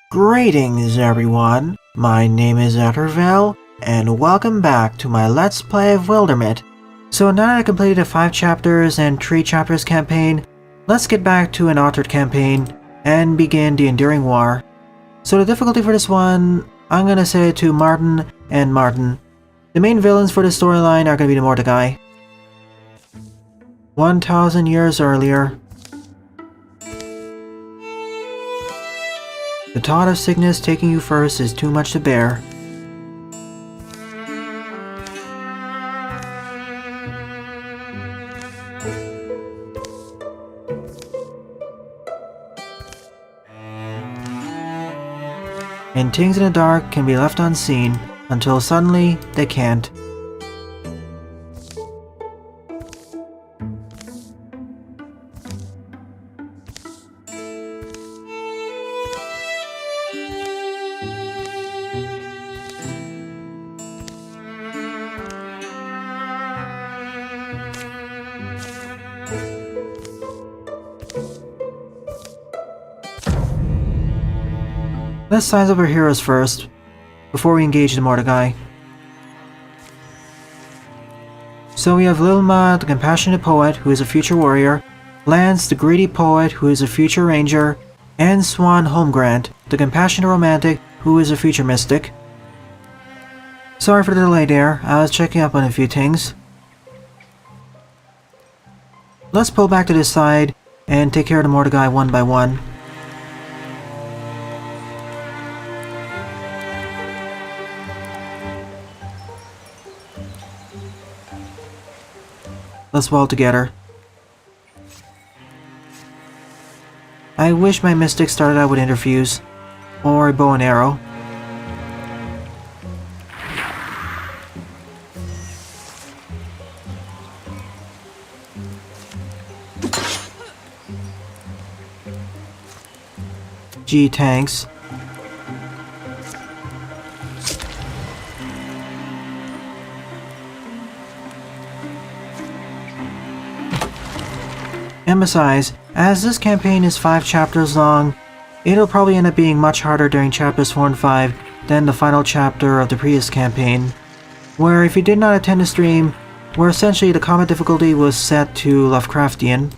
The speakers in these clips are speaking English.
Greetings everyone, my name is Ettervel, and welcome back to my Let's Play of Wildermyth. So now that I completed a 5 chapters and 3 chapters campaign, let's get back to an authored campaign and begin the Enduring War. So the difficulty for this one, I'm gonna set it to Martin and Martin. The main villains for this storyline are gonna be the Mordecai. 1,000 years earlier. The thought of sickness taking you first is too much to bear. And things in the dark can be left unseen, until suddenly they can't. Let's size up our heroes first, before we engage the Mordecai. So we have Lilma, the compassionate poet, who is a future warrior, Lance, the greedy poet, who is a future ranger, and Swan Holmgrant, the compassionate romantic, who is a future mystic. Sorry for the delay there, I was checking up on a few things. Let's pull back to this side, and take care of the Mordecai one by one. Let's wall together. I wish my mystic started out with interfuse, or a bow and arrow. Gee, thanks. And besides, as this campaign is 5 chapters long, it'll probably end up being much harder during chapters 4 and 5 than the final chapter of the previous campaign, where if you did not attend the stream, where essentially the combat difficulty was set to Lovecraftian.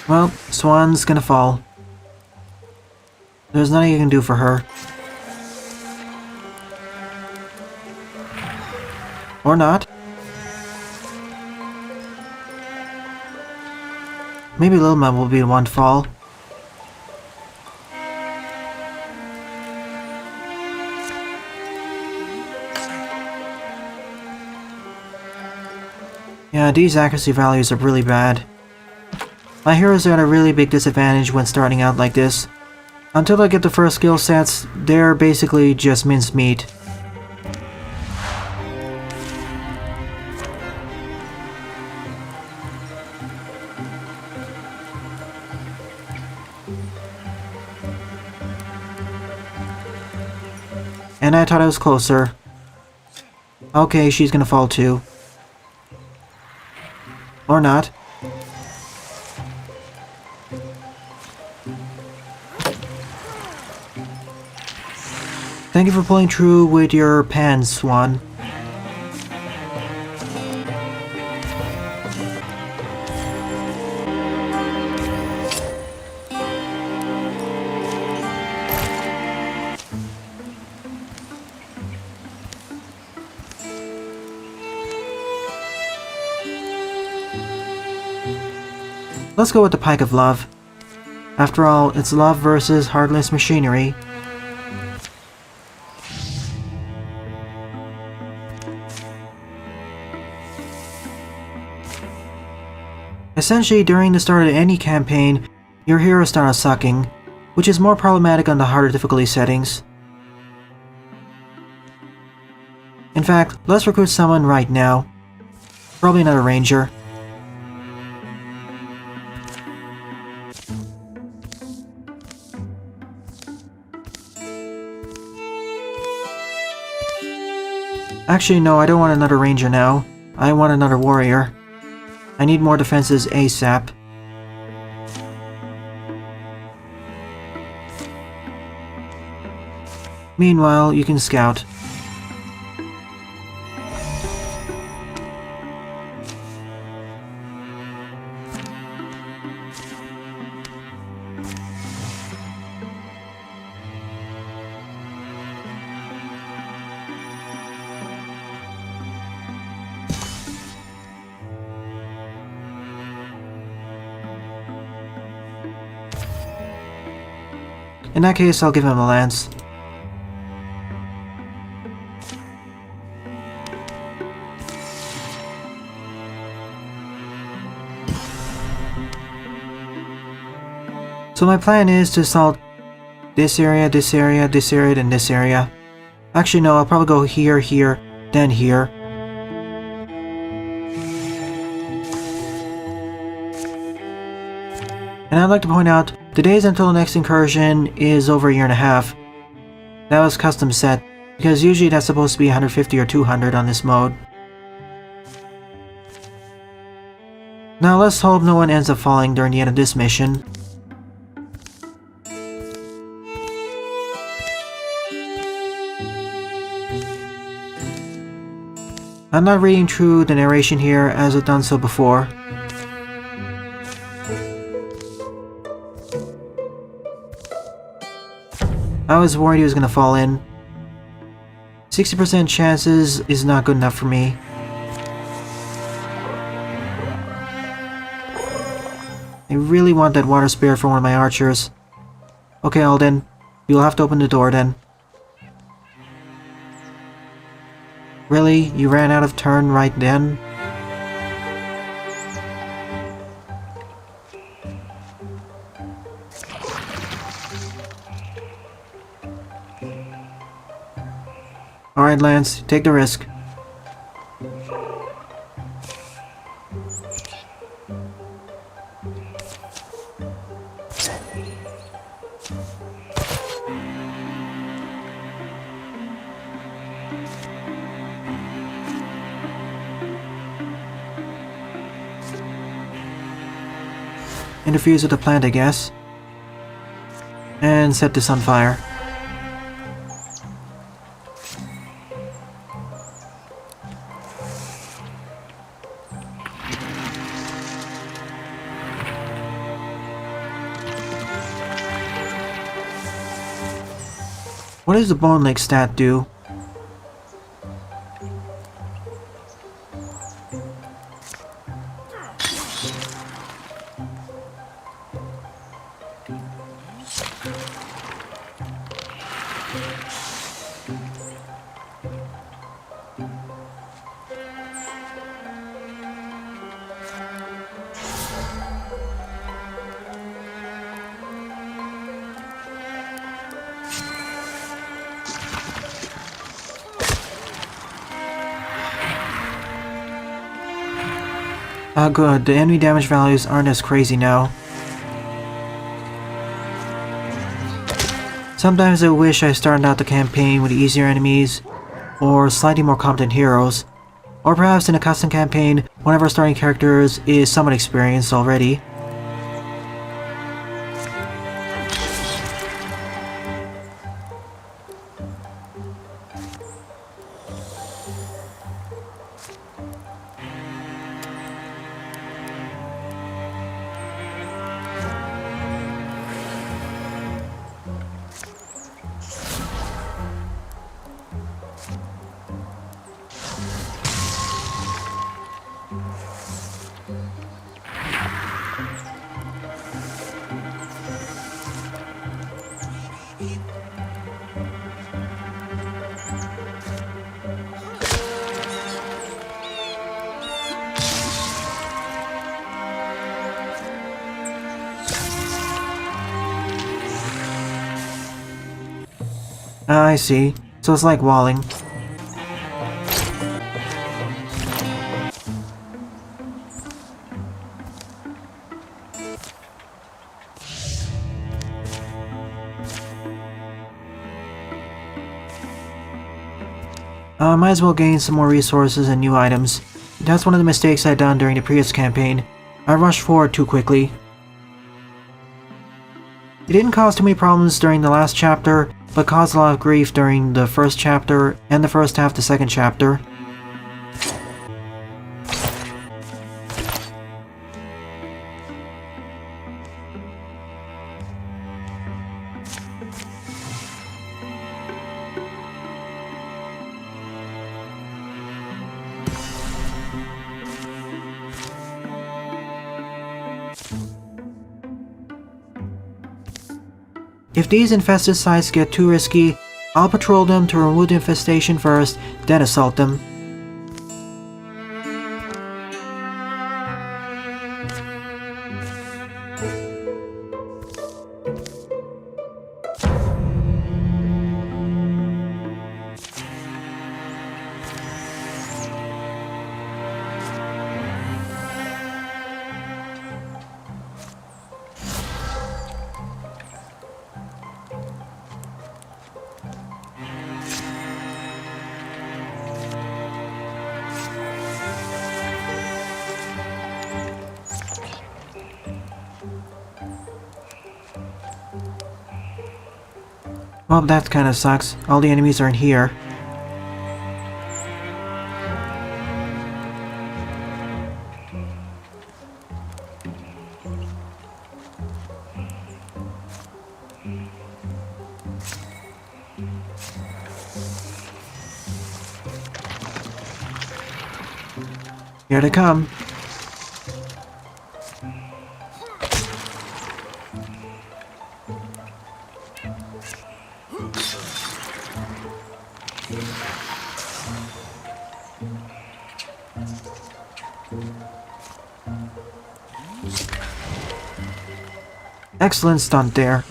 Well, Swan's gonna fall. There's nothing you can do for her. Or not. Maybe Lilma will be the one to fall. Yeah, these accuracy values are really bad. My heroes are at a really big disadvantage when starting out like this. Until I get the first skill sets, they're basically just mincemeat. And I thought I was closer. Okay, she's gonna fall too. Or not. Thank you for pulling through with your pans, Swan. Let's go with the Pike of Love. After all, it's love versus heartless machinery. Essentially, during the start of any campaign, your hero starts sucking, which is more problematic on the harder difficulty settings. In fact, let's recruit someone right now. Probably another ranger. Actually, no, I don't want another ranger now. I want another warrior. I need more defenses ASAP. Meanwhile, you can scout. In that case, I'll give him a lance. So my plan is to assault this area, this area, this area, and this area. Actually, no, I'll probably go here, here, then here. And I'd like to point out, the days until the next incursion is over a year and a half. That was custom set, because usually that's supposed to be 150 or 200 on this mode. Now let's hope no one ends up falling during the end of this mission. I'm not reading through the narration here as I've done so before. I was worried he was gonna fall in. 60% chances is not good enough for me. I really want that water spear for one of my archers. Okay, Alden, you'll have to open the door then. Really? You ran out of turn right then? Alright, Lance, take the risk. Interferes with the plant, I guess. And set this on fire. What does the Bone Lake stat do? Ah, good. The enemy damage values aren't as crazy now. Sometimes I wish I started out the campaign with easier enemies, or slightly more competent heroes, or perhaps in a custom campaign, one of our starting characters is somewhat experienced already. Ah, I see. So it's like walling. Might as well gain some more resources and new items. That's one of the mistakes I'd done during the previous campaign. I rushed forward too quickly. It didn't cause too many problems during the last chapter, but caused a lot of grief during the first chapter and the first half of the second chapter. If these infested sites get too risky, I'll patrol them to remove the infestation first, then assault them. Well, that kinda sucks. All the enemies are in here. Here they come. Excellent stunt there.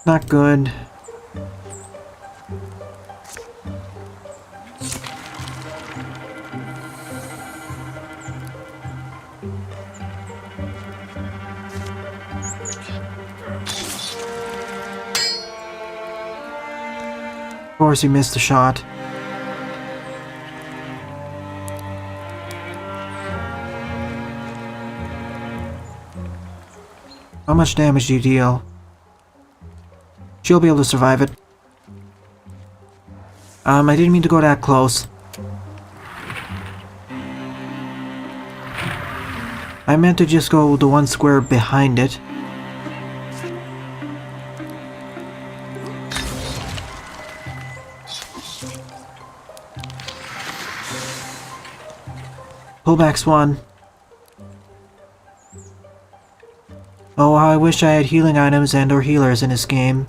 Not good. Of course he missed the shot. How much damage do you deal? She'll be able to survive it. I didn't mean to go that close. I meant to just go the one square behind it. Pullback's one. Oh, how I wish I had healing items and or healers in this game.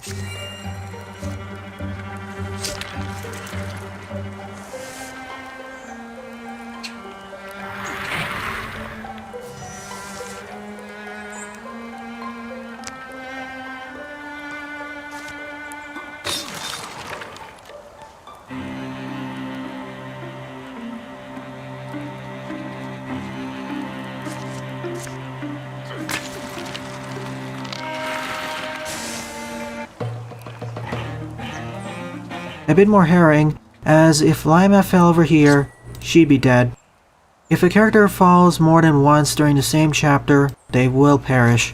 A bit more harrowing, as if Lima fell over here, she'd be dead. If a character falls more than once during the same chapter, they will perish.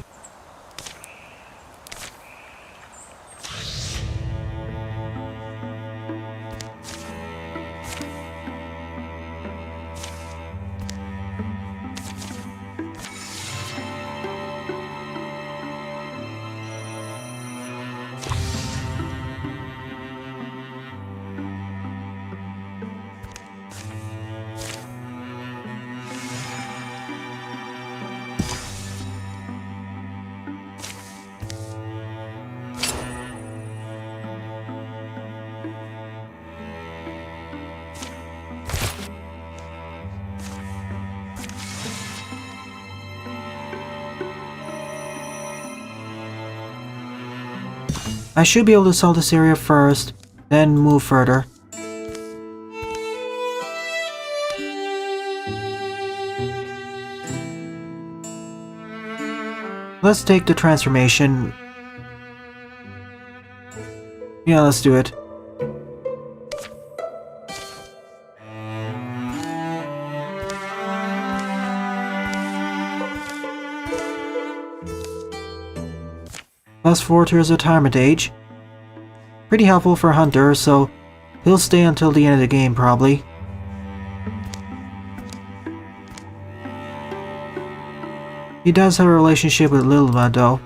I should be able to sell this area first, then move further. Let's take the transformation. Yeah, let's do it. Plus 4 to his retirement age. Pretty helpful for a hunter, so he'll stay until the end of the game probably. He does have a relationship with Wildermyth though.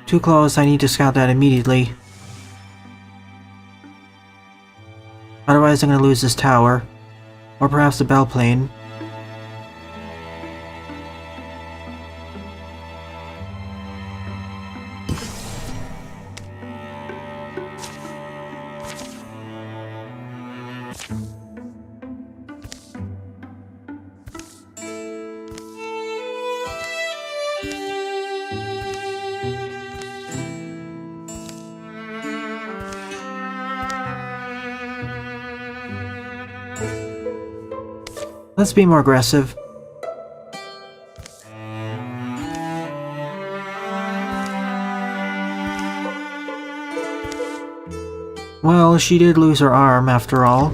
Too close, I need to scout that immediately. Otherwise I'm gonna lose this tower. Or perhaps the bell plane. Let's be more aggressive. Well, she did lose her arm after all.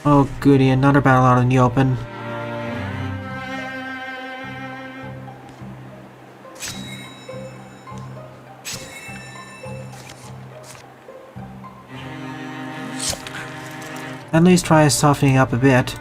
Oh goody, another battle out in the open. At least try softening up a bit.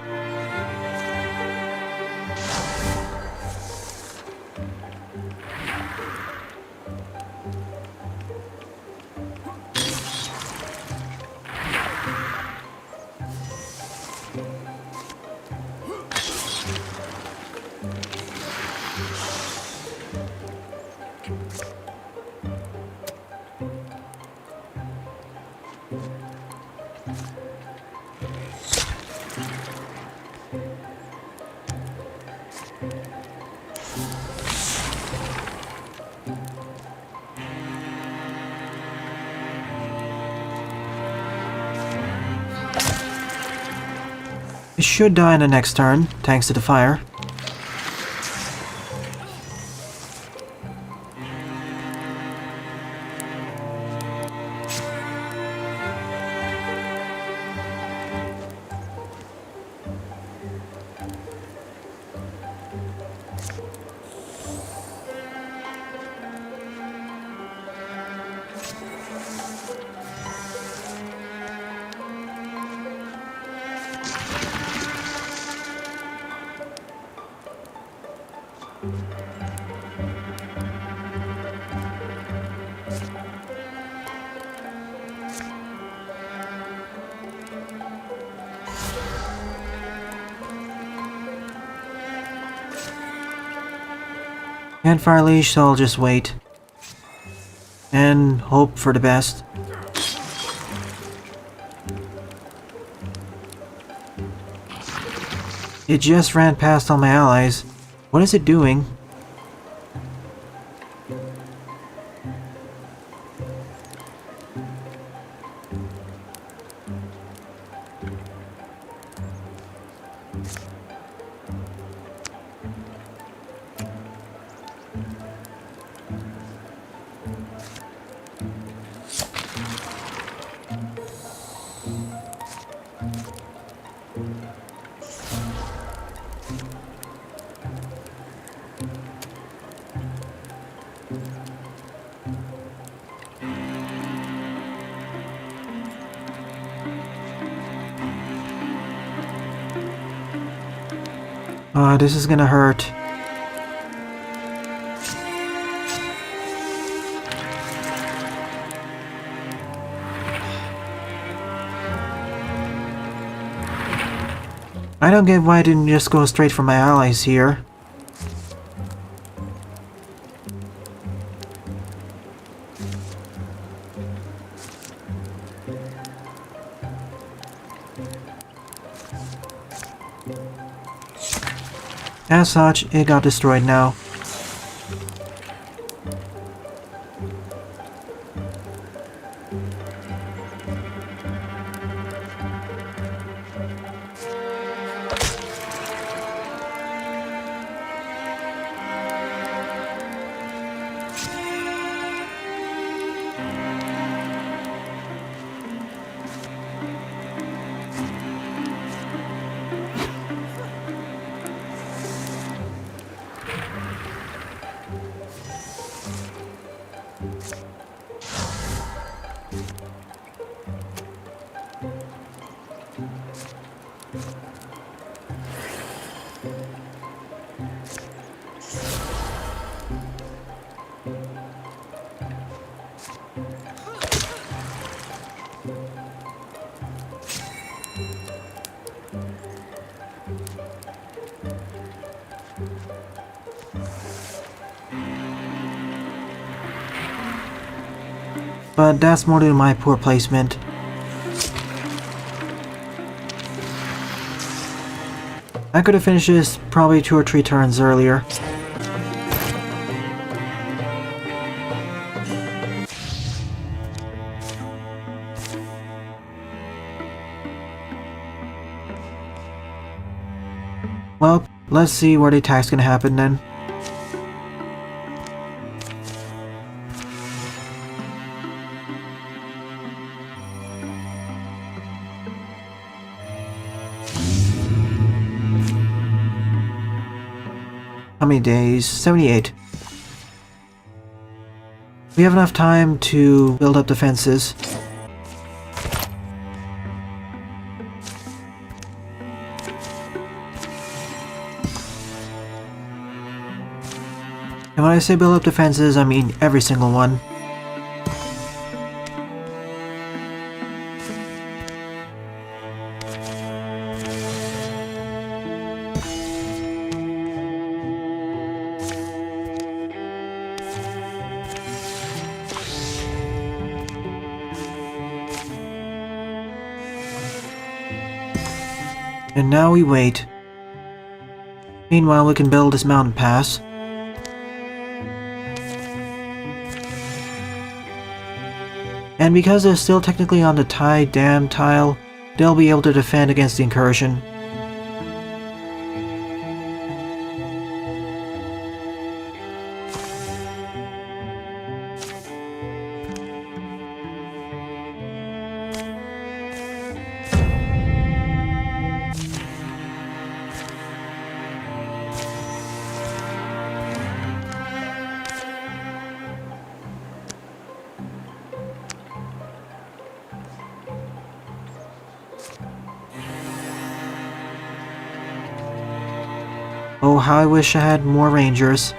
It should die in the next turn, thanks to the fire. Can't fire leash, so I'll just wait. And hope for the best. It just ran past all my allies. What is it doing? This is gonna hurt. I don't get why I didn't just go straight for my allies here. As such, it got destroyed now. But that's more due to my poor placement. I could have finished this probably 2 or 3 turns earlier. Well, let's see where the attack's gonna happen then. How many days? 78. We have enough time to build up defenses. And when I say build up defenses, I mean every single one. And now we wait. Meanwhile, we can build this mountain pass. And because they're still technically on the tide dam tile, they'll be able to defend against the incursion. Oh, how I wish I had more rangers.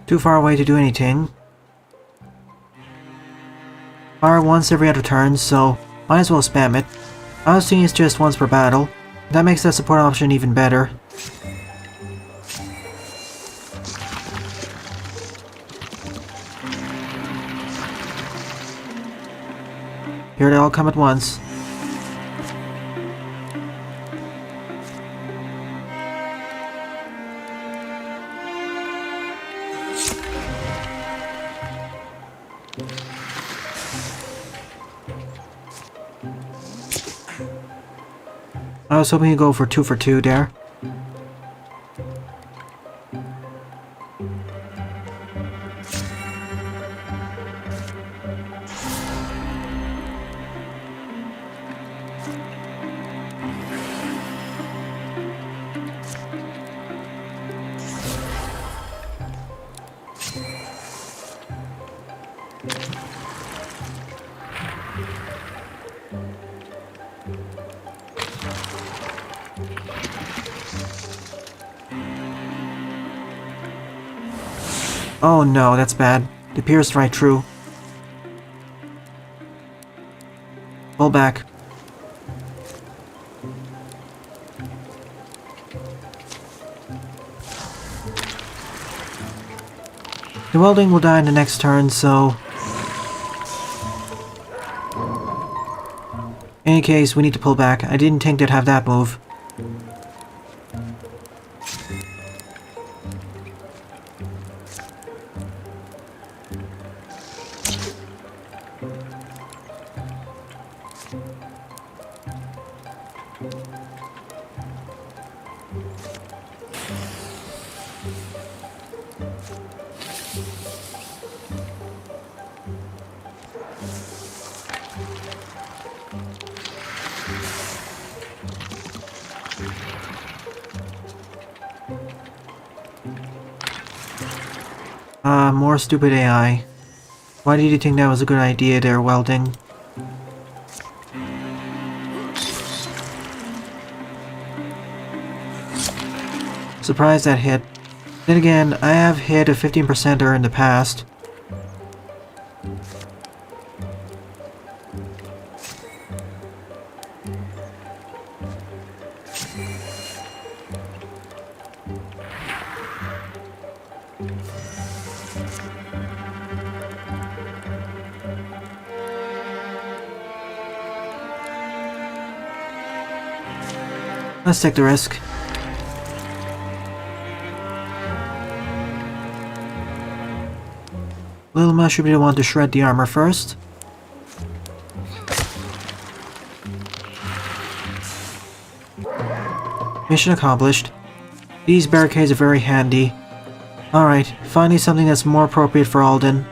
Too far away to do anything. Fire once every other turn, so might as well spam it. I was thinking it's just once per battle. That makes that support option even better. Here they all come at once. I was hoping to go for 2 for 2 there. Oh no, that's bad. They pierced right through. Pull back. The welding will die in the next turn, so... In any case, we need to pull back. I didn't think they'd have that move. More stupid AI. Why did you think that was a good idea there, welding? Surprised that hit. Then again, I have hit a 15%er in the past. Let's take the risk. Lilma should be the one to shred the armor first. Mission accomplished. These barricades are very handy. Alright, finally something that's more appropriate for Alden.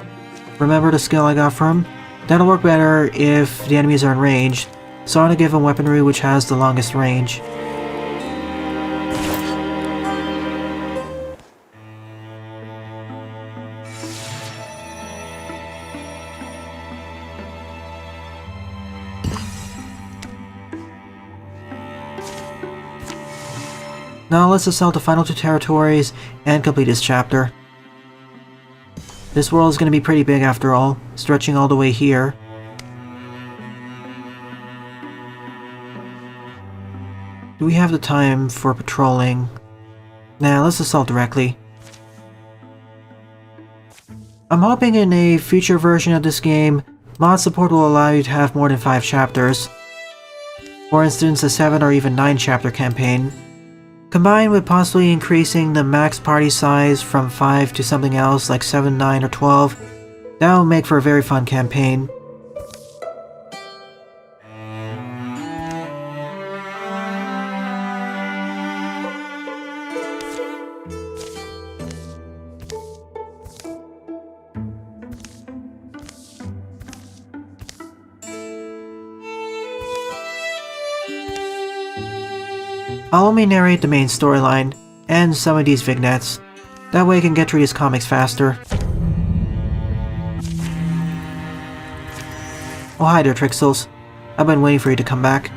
Remember the skill I got from him? That'll work better if the enemies are in range, so I'm gonna give him weaponry which has the longest range. Now let's assault the final two territories and complete this chapter. This world is going to be pretty big after all, stretching all the way here. Do we have the time for patrolling? Nah, let's assault directly. I'm hoping in a future version of this game, mod support will allow you to have more than 5 chapters. For instance, a 7 or even 9 chapter campaign. Combined with possibly increasing the max party size from 5 to something else like 7, 9, or 12, that will make for a very fun campaign. I'll only narrate the main storyline, and some of these vignettes. That way I can get through these comics faster. Oh hi there, Trixels. I've been waiting for you to come back.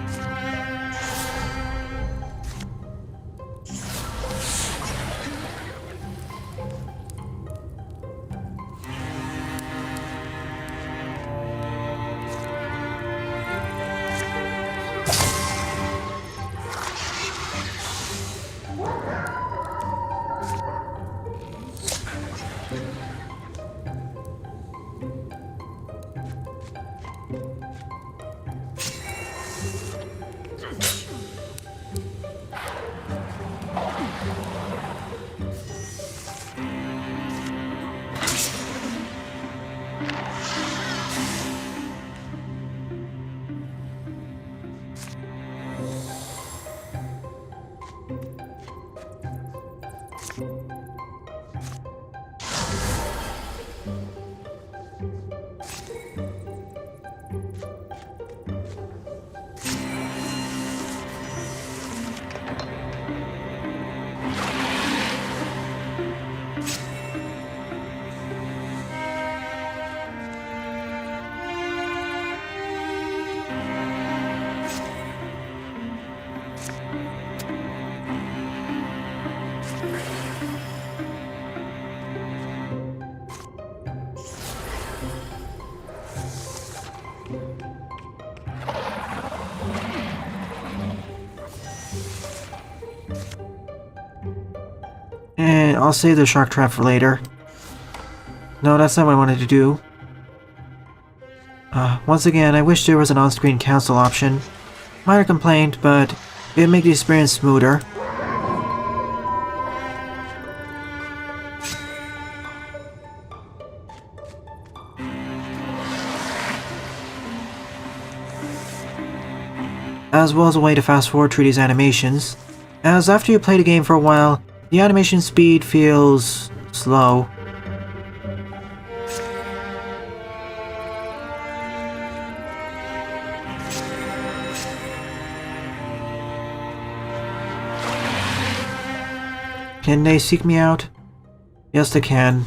And I'll save the shark trap for later. No, that's not what I wanted to do. Once again, I wish there was an on-screen cancel option. Minor complaint, but it'd make the experience smoother. As well as a way to fast forward through these animations, as after you play the game for a while, the animation speed feels slow. Can they seek me out? Yes, they can.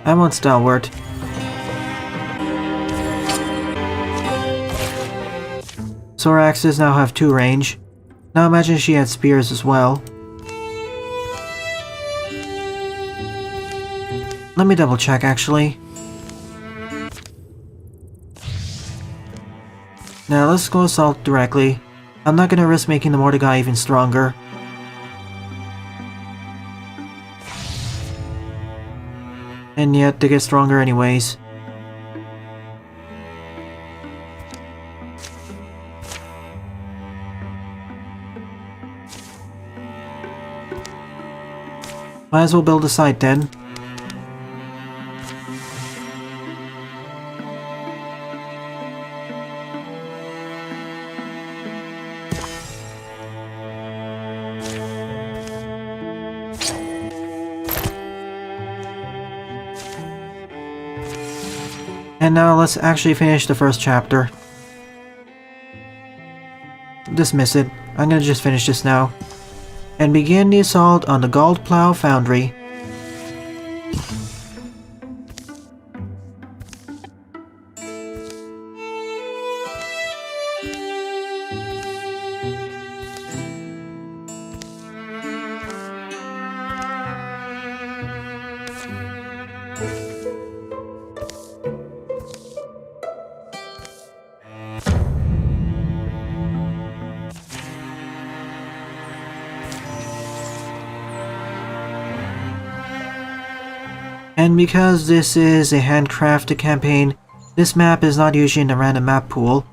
I want Stalwart. Sword axes now have 2 range. Now imagine she had spears as well. Let me double check actually. Now let's go assault directly. I'm not gonna risk making the Mordecai even stronger. And yet they get stronger anyways. Might as well build a site then. And now let's actually finish the first chapter. Dismiss it. I'm gonna just finish this now. And begin the assault on the Gold Plow Foundry. And because this is a handcrafted campaign, this map is not usually in the random map pool.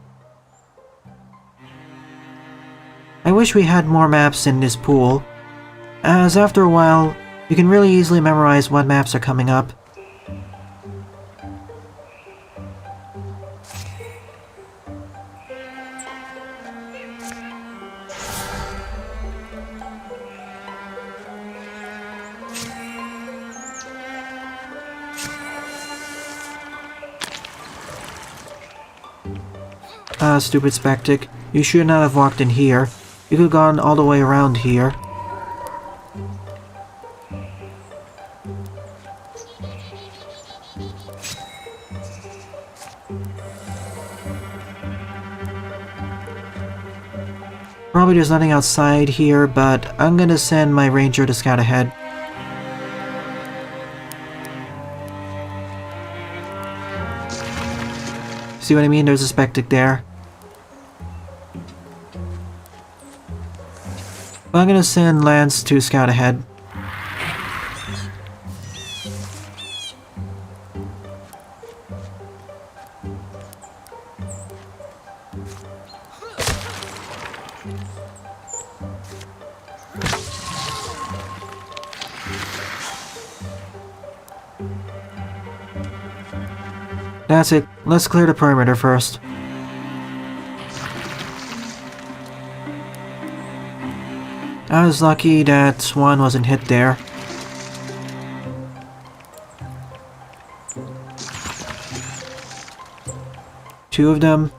I wish we had more maps in this pool, as after a while, you can really easily memorize what maps are coming up. Stupid Spectic. You should not have walked in here. You could have gone all the way around here. Probably there's nothing outside here, but I'm gonna send my ranger to scout ahead. See what I mean? There's a Spectic there. But I'm gonna send Lance to scout ahead. That's it. Let's clear the perimeter first. I was lucky that one wasn't hit there. Two of them.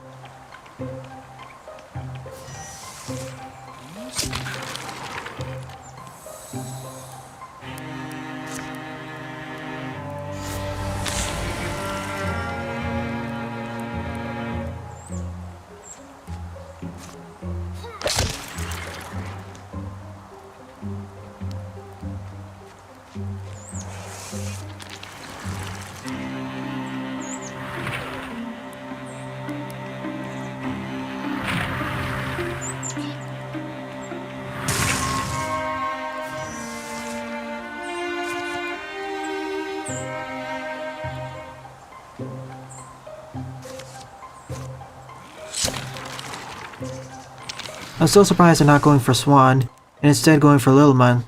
I'm still surprised they're not going for Swan, and instead going for Wildermyth.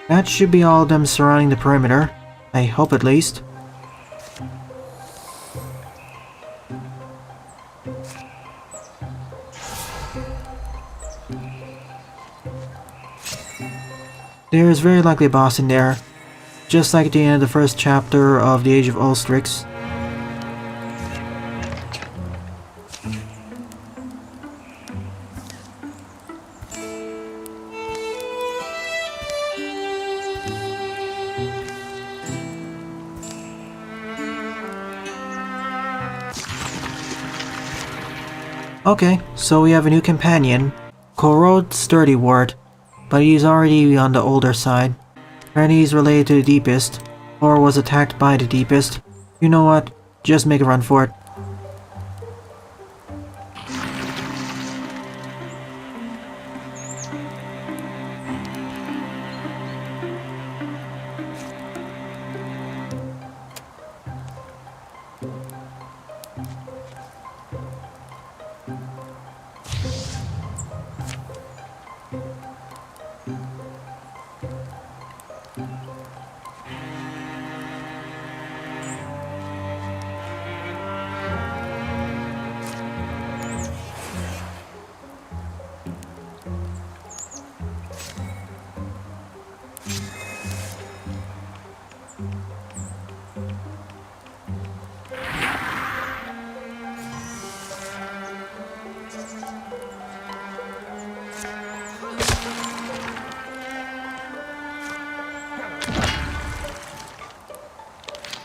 That should be all of them surrounding the perimeter. I hope at least. There's very likely a boss in there, just like at the end of the first chapter of the Age of Ulstrix. Okay, so we have a new companion, Corrode Sturdywort, but he's already on the older side. And he's related to the Deepest, or was attacked by the Deepest. You know what? Just make a run for it.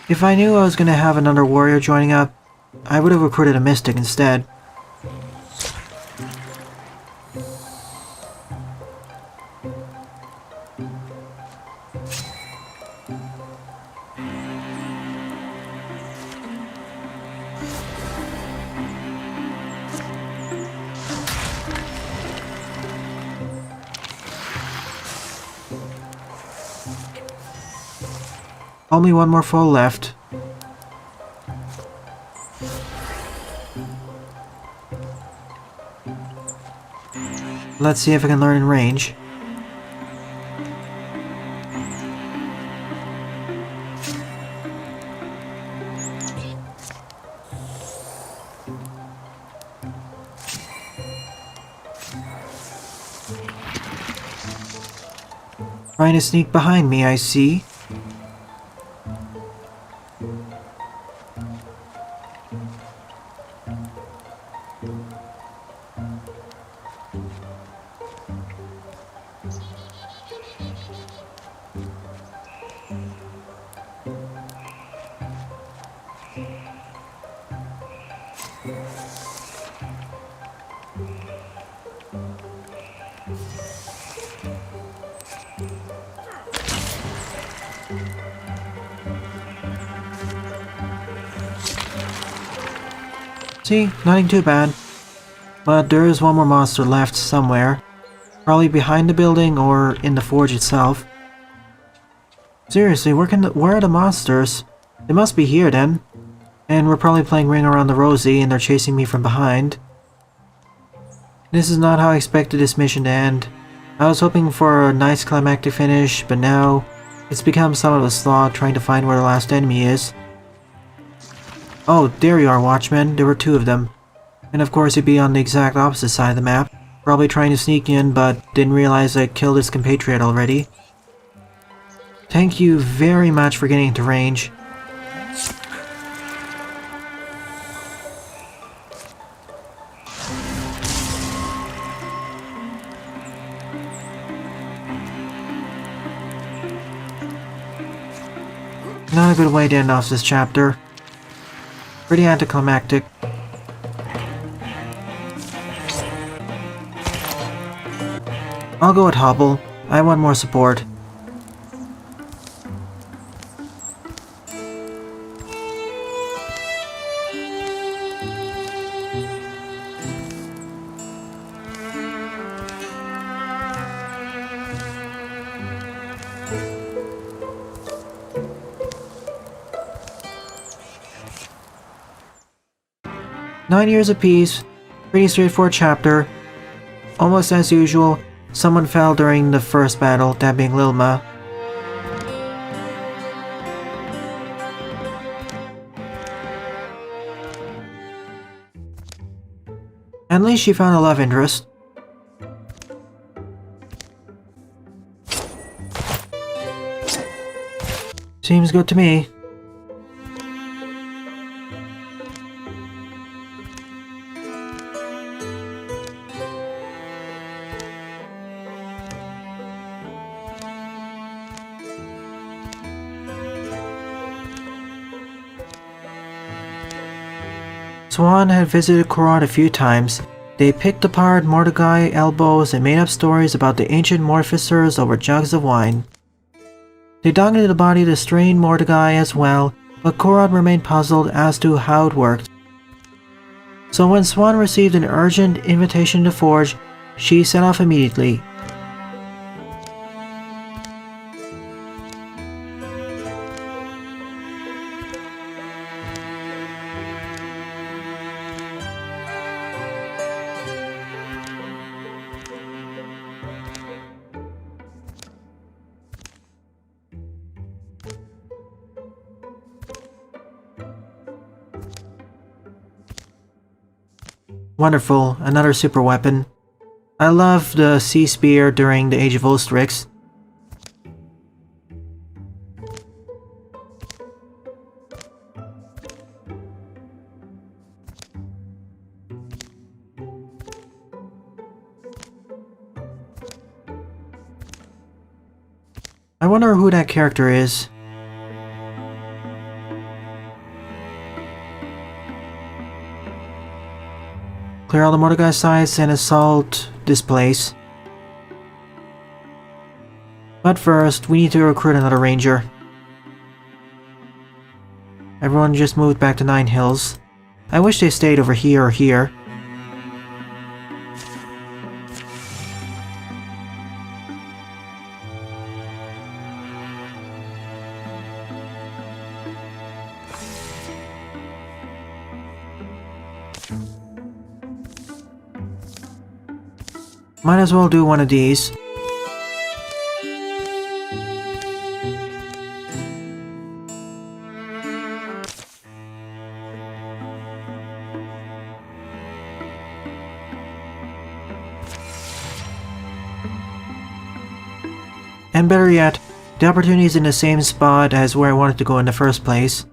If I knew I was gonna have another warrior joining up, I would have recruited a mystic instead. Only one more foe left. Let's see if I can learn in range. Trying to sneak behind me, I see. See, nothing too bad. But there is one more monster left somewhere. Probably behind the building or in the forge itself. Seriously, where are the monsters? They must be here then. And we're probably playing Ring Around the Rosie and they're chasing me from behind. This is not how I expected this mission to end. I was hoping for a nice climactic finish, but now it's become somewhat of a slog trying to find where the last enemy is. Oh, there you are, Watchman. There were two of them. And of course he'd be on the exact opposite side of the map. Probably trying to sneak in, but didn't realize I killed his compatriot already. Thank you very much for getting into range. Not a good way to end off this chapter. Pretty anticlimactic. I'll go with Hobble. I want more support. Nine years apiece. Pretty straightforward chapter. Almost as usual, someone fell during the first battle, that being Lilma. At least she found a love interest. Seems good to me. Swan had visited Korod a few times. They picked apart Mordecai elbows and made up stories about the ancient morphicers over jugs of wine. They dug into the body to strain Mordecai as well, but Korod remained puzzled as to how it worked. So when Swan received an urgent invitation to forge, she set off immediately. Wonderful, another super weapon. I love the Sea Spear during the Age of Ostrix. I wonder who that character is. Clear all the Mordecai sites and assault this place. But first, we need to recruit another ranger. Everyone just moved back to Nine Hills. I wish they stayed over here or here. Might as well do one of these. And better yet, the opportunity is in the same spot as where I wanted to go in the first place.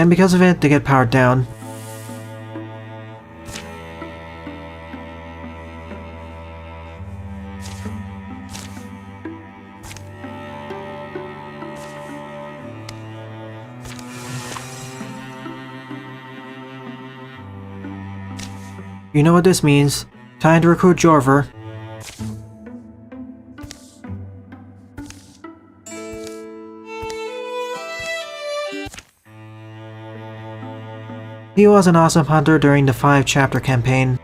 And because of it, they get powered down. You know what this means. Time to recruit Jorvir. He was an awesome hunter during the 5-chapter campaign.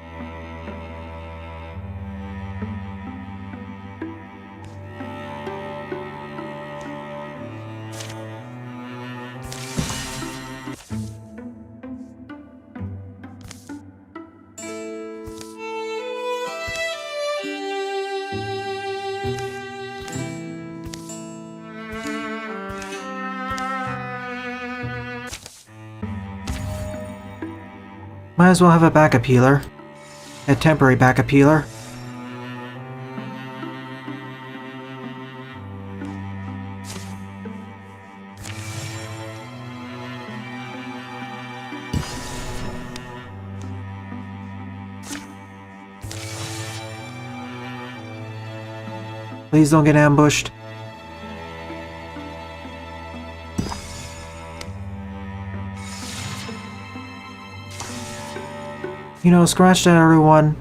Might as well have a backup healer. A temporary backup healer. Please don't get ambushed. You know, scratch that, everyone.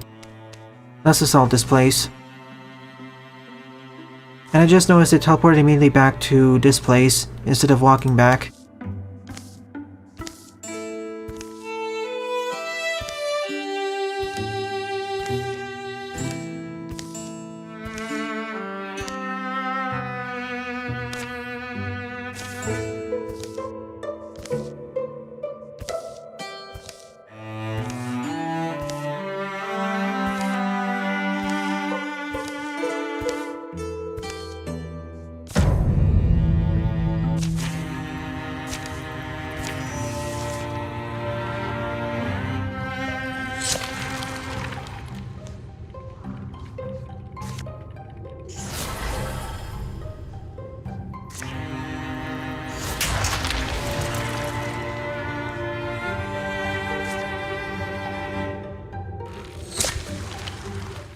Let's assault this place. And I just noticed it teleported immediately back to this place instead of walking back.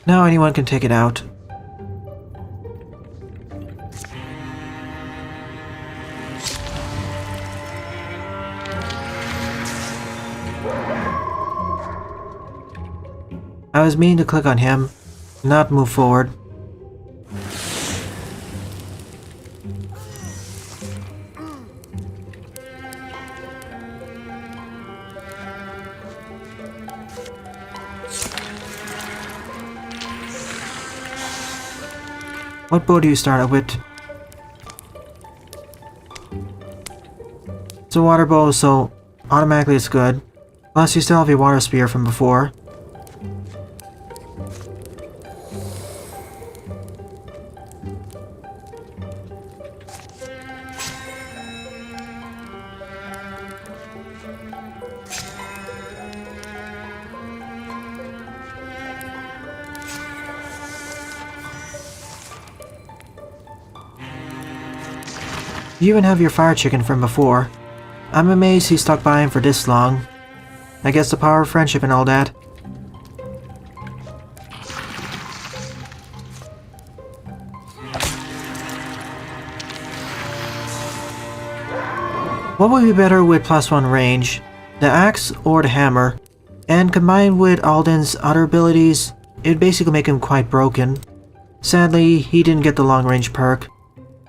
Now anyone can take it out. I was meaning to click on him, not move forward. What bow do you start out with? It's a water bow, so automatically it's good. Plus you still have your water spear from before. You even have your fire chicken from before. I'm amazed he stuck by him for this long. I guess the power of friendship and all that. What would be better with +1 range? The axe or the hammer? And combined with Alden's other abilities, it would basically make him quite broken. Sadly, he didn't get the long range perk.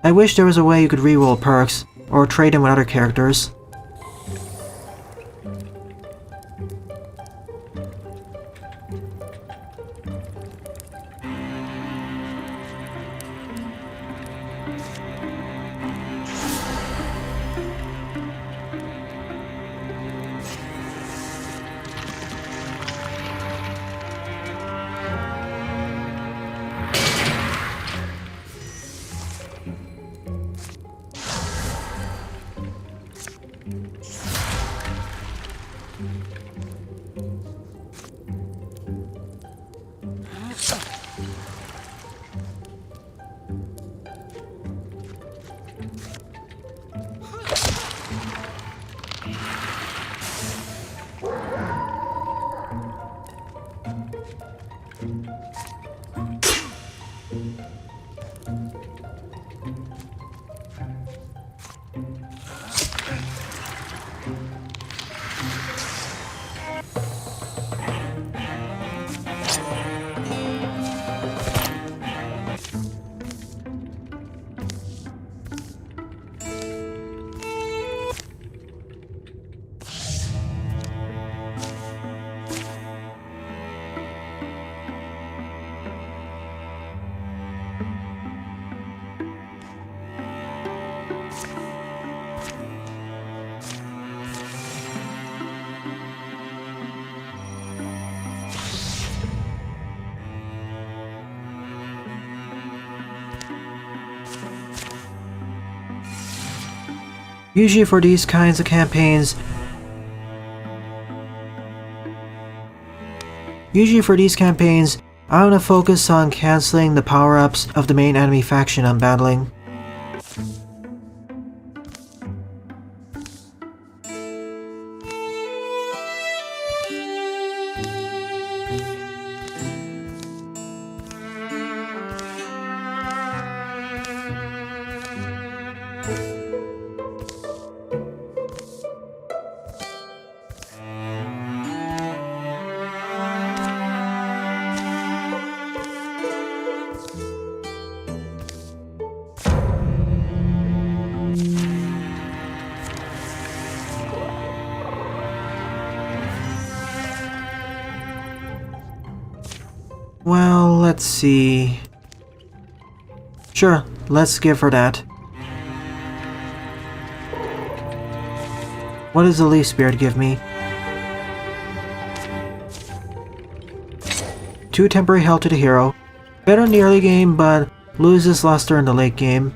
I wish there was a way you could reroll perks, or trade them with other characters. Usually for these kinds of campaigns, I want to focus on cancelling the power-ups of the main enemy faction I'm battling. Well, let's see. Sure, let's give her that. What does the Leaf Spirit give me? 2 temporary health to the hero. Better in the early game, but loses luster in the late game.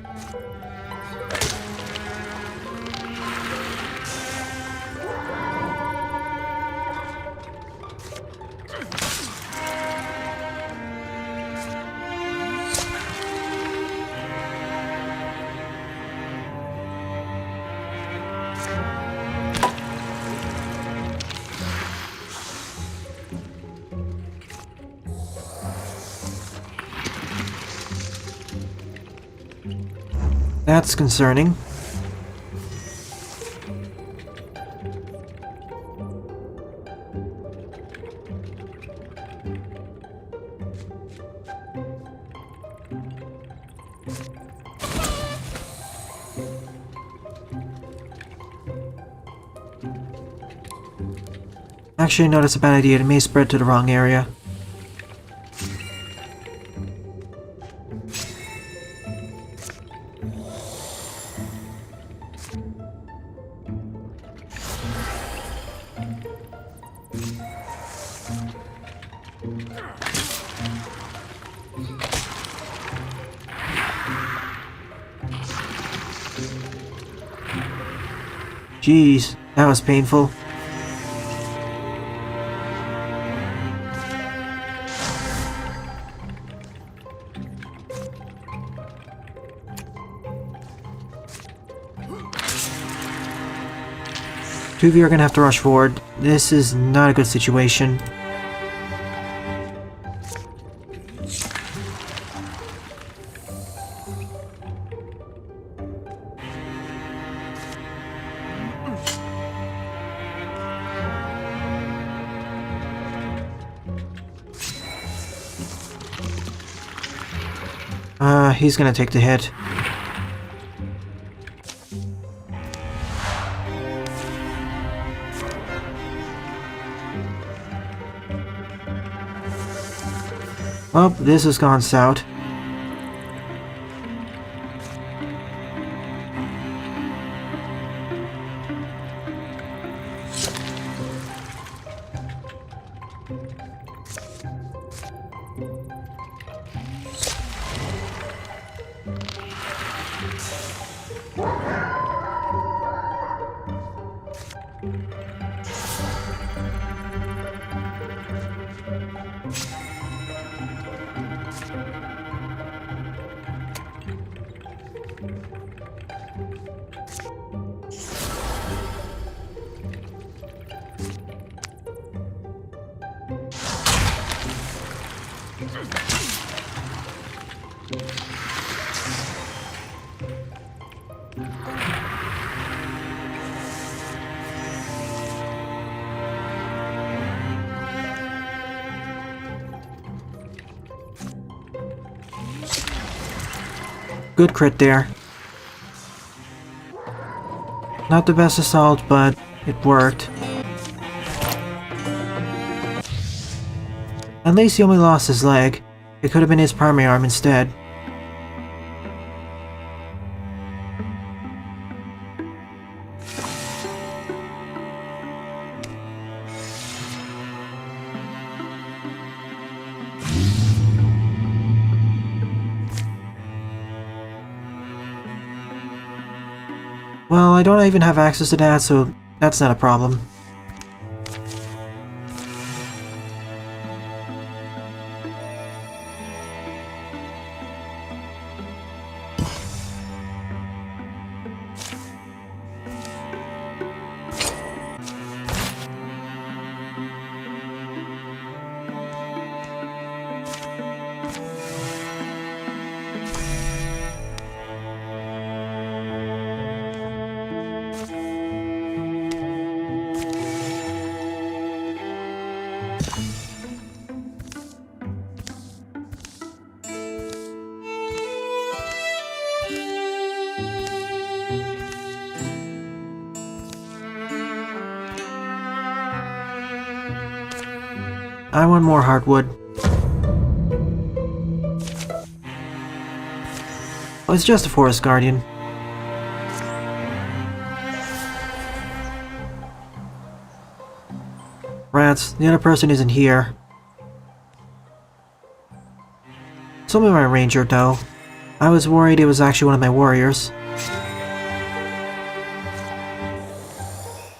That's concerning. Actually, no, that's a bad idea. It may spread to the wrong area. Jeez, that was painful. Two of you are gonna have to rush forward. This is not a good situation. He's gonna take the hit. Well, this has gone south. Good crit there. Not the best assault, but it worked. At least he only lost his leg. It could have been his primary arm instead. Well, I don't even have access to that, so that's not a problem. I want more hardwood. Oh, it's just a forest guardian. Rats, the other person isn't here. It's only my ranger though. I was worried it was actually one of my warriors.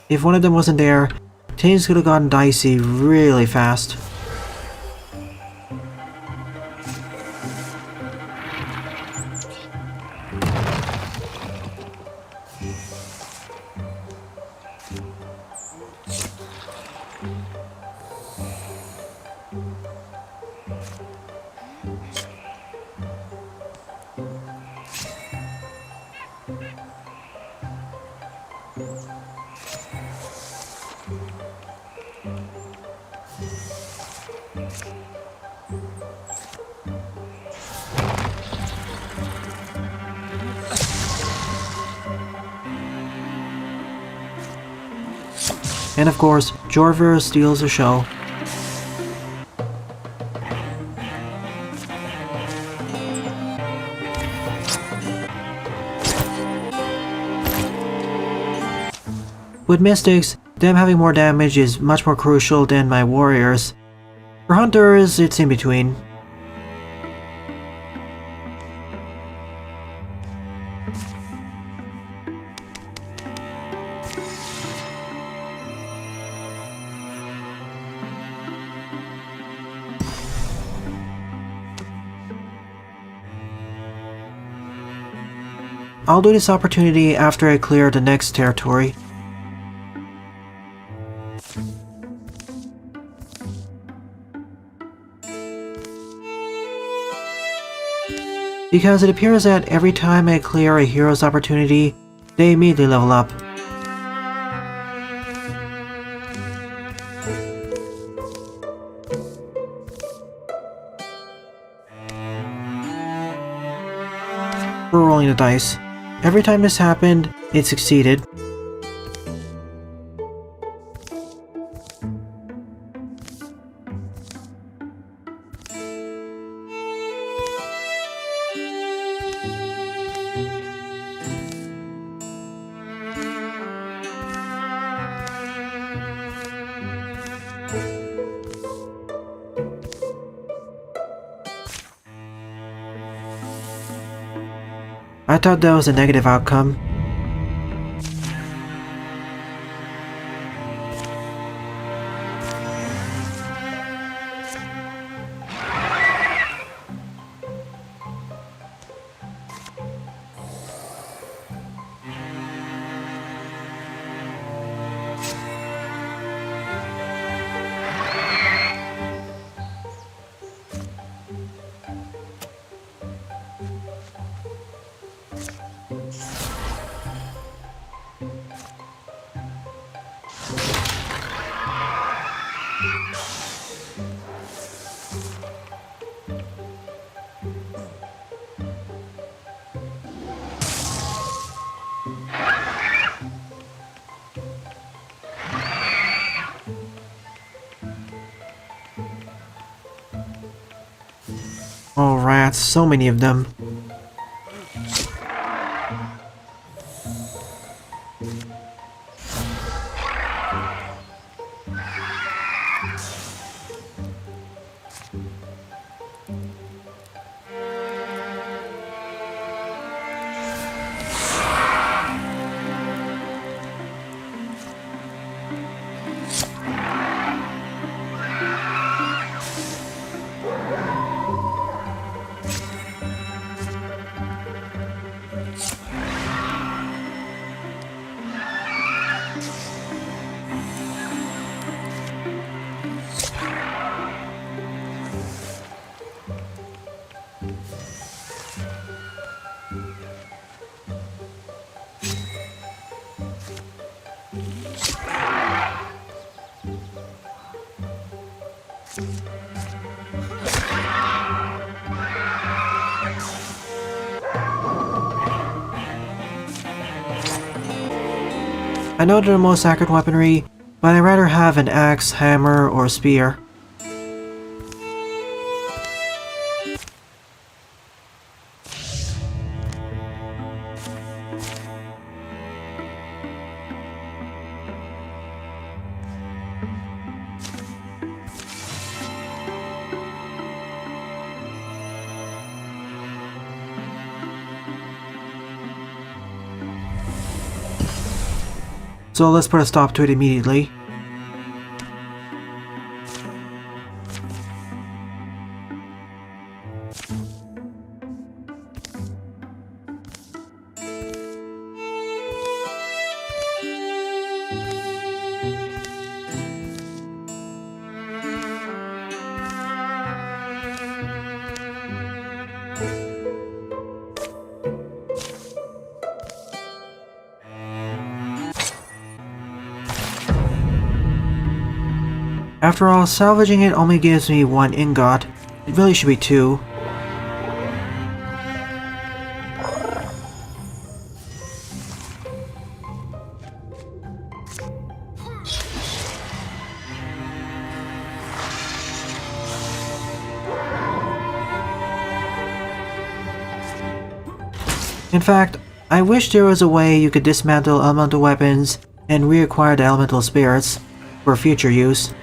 If one of them wasn't there, things could have gotten dicey really fast. And of course, Jorvir steals the show. With mystics, them having more damage is much more crucial than my warriors. For hunters, it's in between. I'll do this opportunity after I clear the next territory. Because it appears that every time I clear a hero's opportunity, they immediately level up. We're rolling the dice. Every time this happened, it succeeded. I thought that was a negative outcome. Oh rats, so many of them. I know they're the most accurate weaponry, but I'd rather have an axe, hammer, or spear. So let's put a stop to it immediately. After all, salvaging it only gives me 1 ingot. It really should be 2. In fact, I wish there was a way you could dismantle elemental weapons and reacquire the elemental spirits for future use.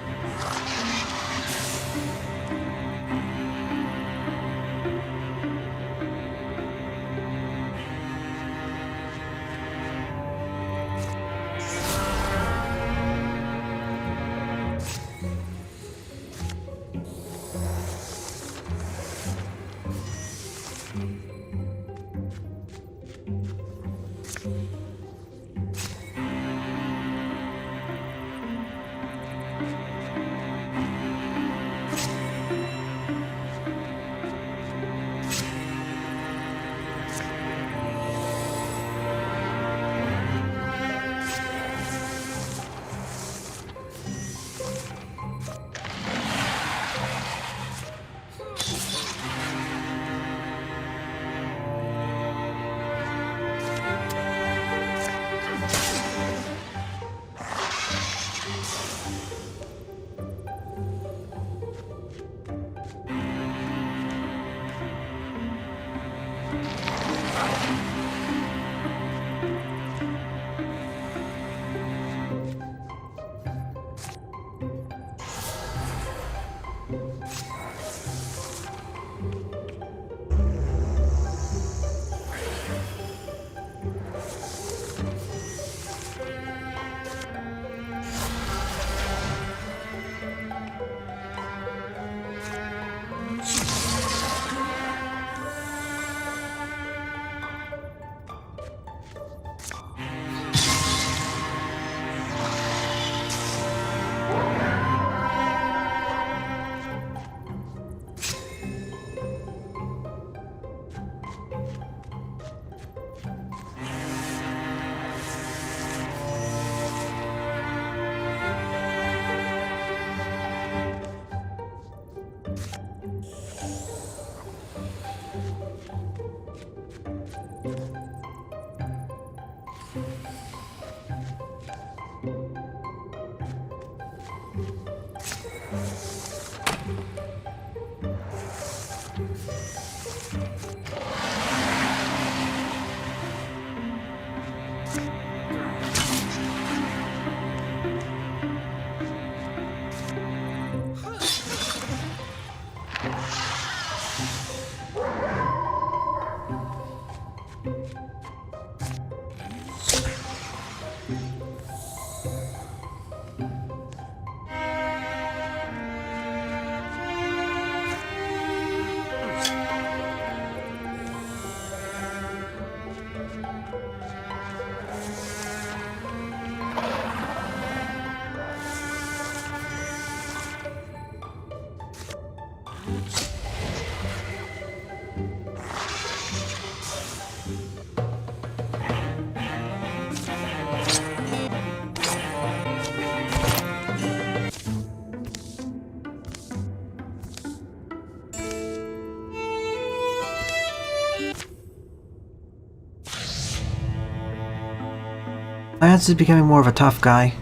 Lance is becoming more of a tough guy.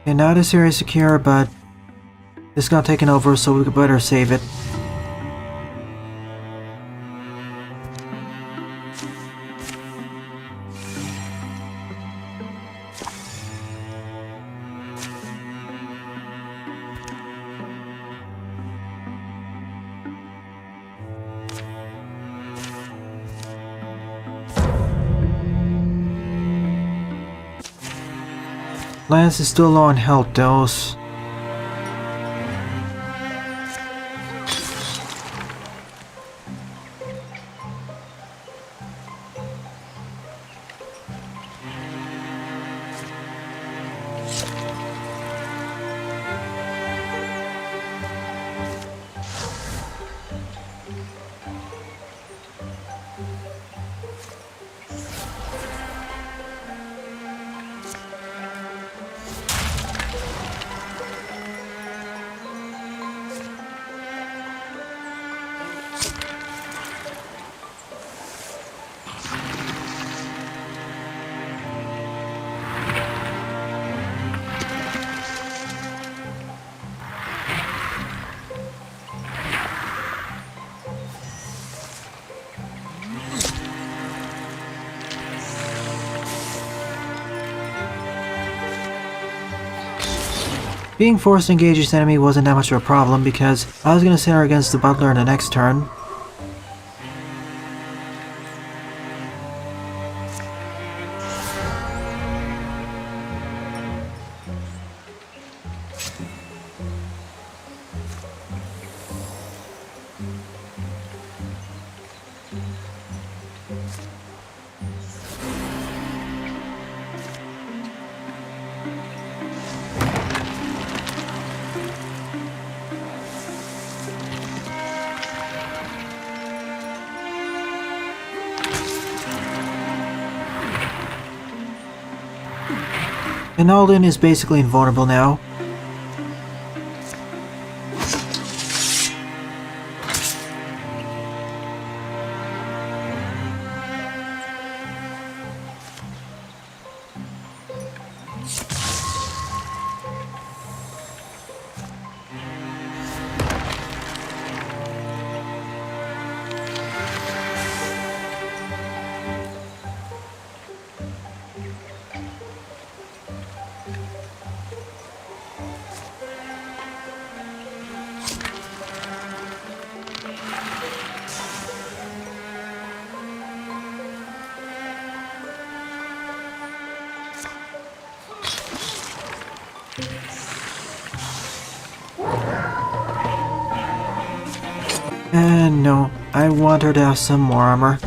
And now this area is secure, but this got taken over, so we could better save it. Lance is still low on health dose. Being forced to engage this enemy wasn't that much of a problem because I was going to sit her against the butler in the next turn. And Alden is basically invulnerable now. And no, I want her to have some more armor.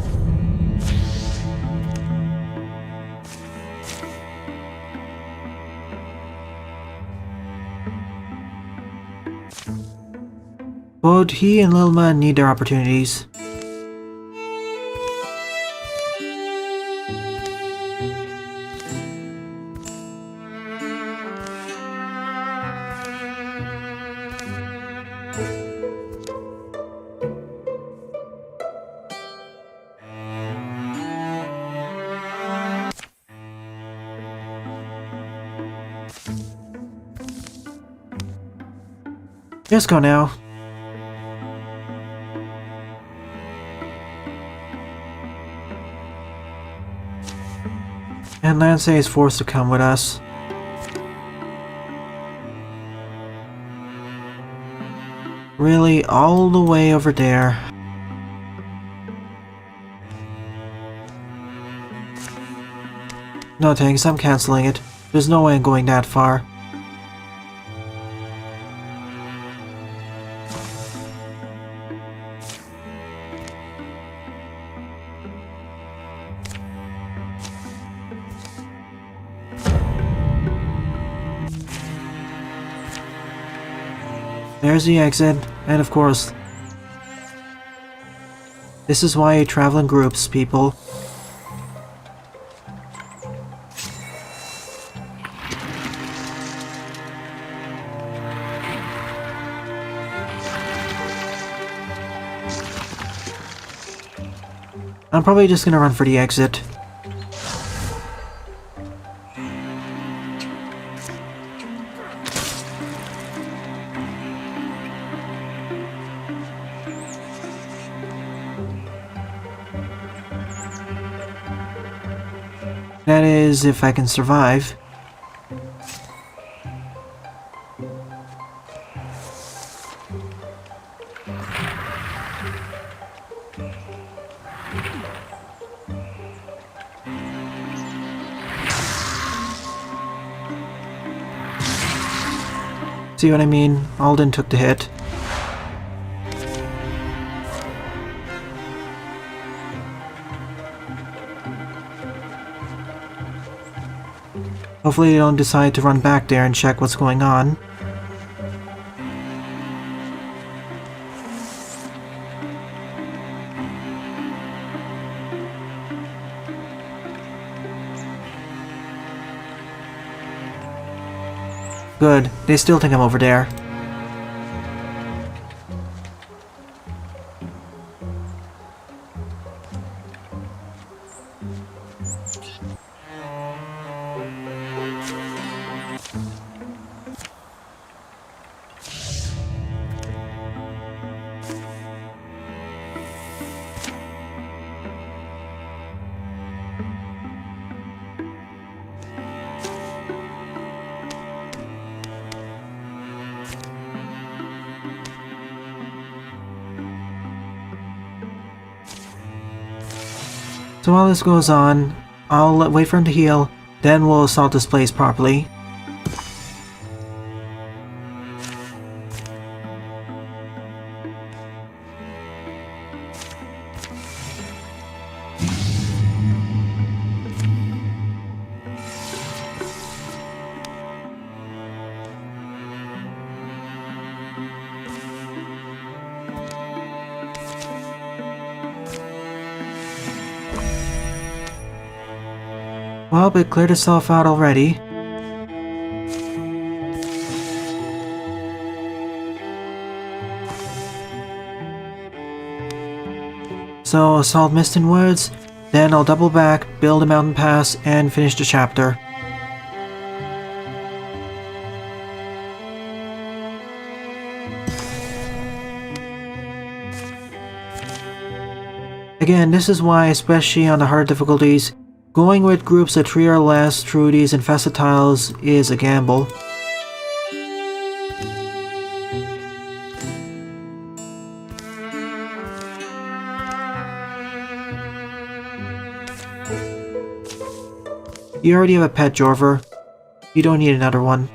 Both he and Lilma need their opportunities. Just go now. And Lance is forced to come with us. Really, all the way over there. No thanks, I'm canceling it. There's no way I'm going that far. There's the exit, and of course, this is why you travel in groups, people. I'm probably just gonna run for the exit. That is, if I can survive. See what I mean? Alden took the hit. Hopefully they don't decide to run back there and check what's going on. Good, they still think I'm over there. So while this goes on, I'll wait for him to heal, then we'll assault this place properly. Well, it cleared itself out already. So, assault Mist and Woods, then I'll double back, build a mountain pass, and finish the chapter. Again, this is why, especially on the hard difficulties, going with groups of 3 or less through these infested tiles is a gamble. You already have a pet, Jorvir. You don't need another one.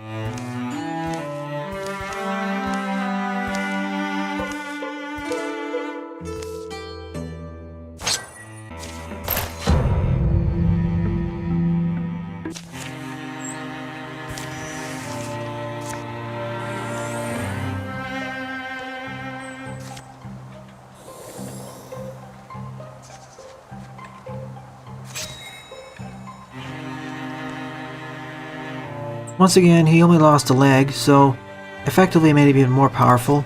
Once again, he only lost a leg, so effectively made him even more powerful.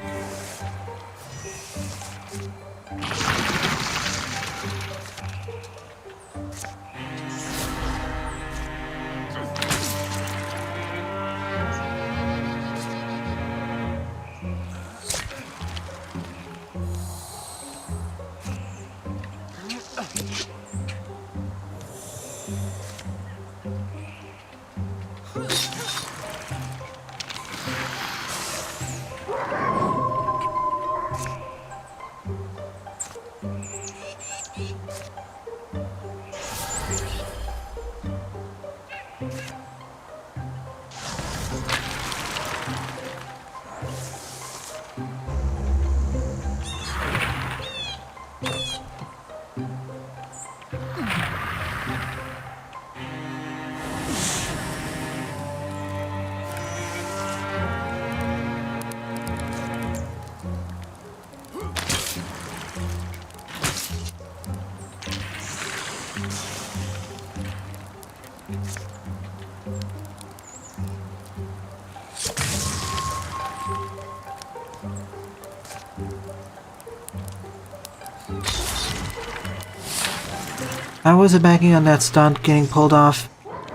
I wasn't banking on that stunt getting pulled off.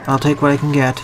I'll take what I can get.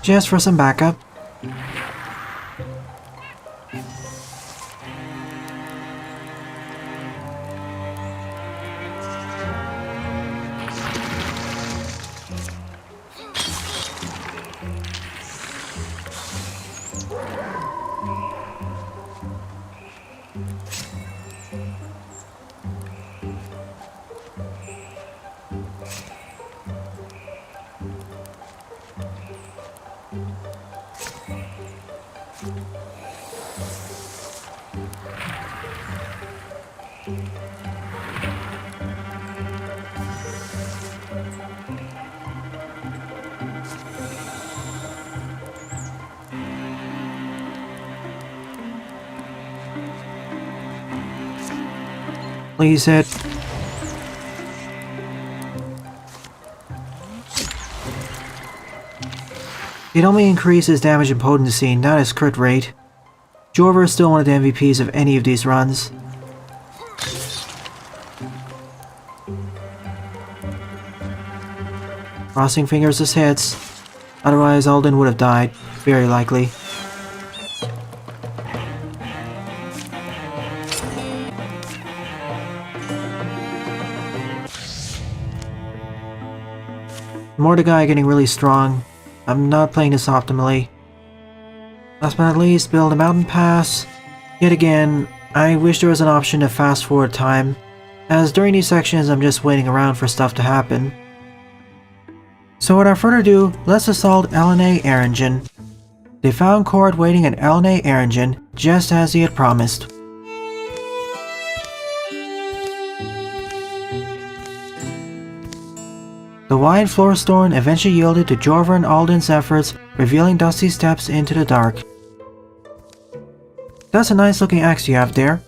Just for some backup. Please hit. It only increases damage and potency, not its crit rate. Jorvir is still one of the MVPs of any of these runs. Crossing fingers this hits. Otherwise Alden would have died, very likely. Mordecai getting really strong. I'm not playing this optimally. Last but not least, build a mountain pass. Yet again, I wish there was an option to fast forward time, as during these sections I'm just waiting around for stuff to happen. So without further ado, let's assault LNA Air Engine. They found Cord waiting at LNA Air Engine, just as he had promised. The wide floor storm eventually yielded to Jorvir and Alden's efforts, revealing dusty steps into the dark. That's a nice looking axe you have there.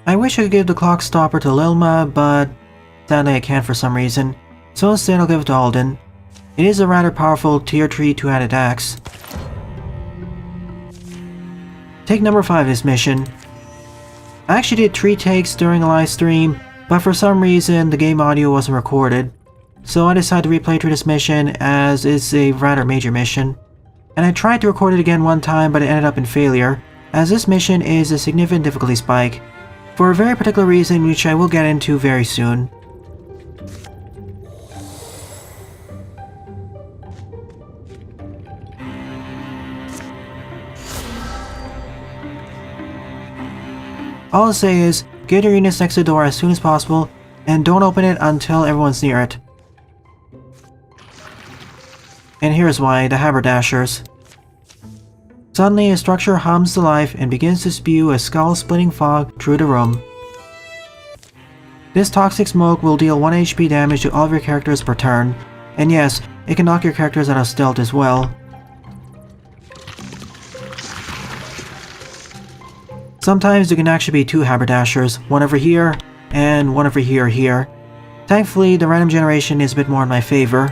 I wish I could give the clock stopper to Lilma, but sadly I can't for some reason, so instead I'll give it to Alden. It is a rather powerful tier 3 two-handed axe. Take number 5 of this mission. I actually did 3 takes during a live stream, but for some reason the game audio wasn't recorded, so I decided to replay through this mission as it's a rather major mission. And I tried to record it again one time, but it ended up in failure, as this mission is a significant difficulty spike, for a very particular reason which I will get into very soon. All I'll say is, get your units next to the door as soon as possible, and don't open it until everyone's near it. And here's why, the haberdashers. Suddenly a structure hums to life and begins to spew a skull-splitting fog through the room. This toxic smoke will deal 1 HP damage to all of your characters per turn, and yes, it can knock your characters out of stealth as well. Sometimes there can actually be 2 haberdashers, one over here, and one over here. Thankfully, the random generation is a bit more in my favor.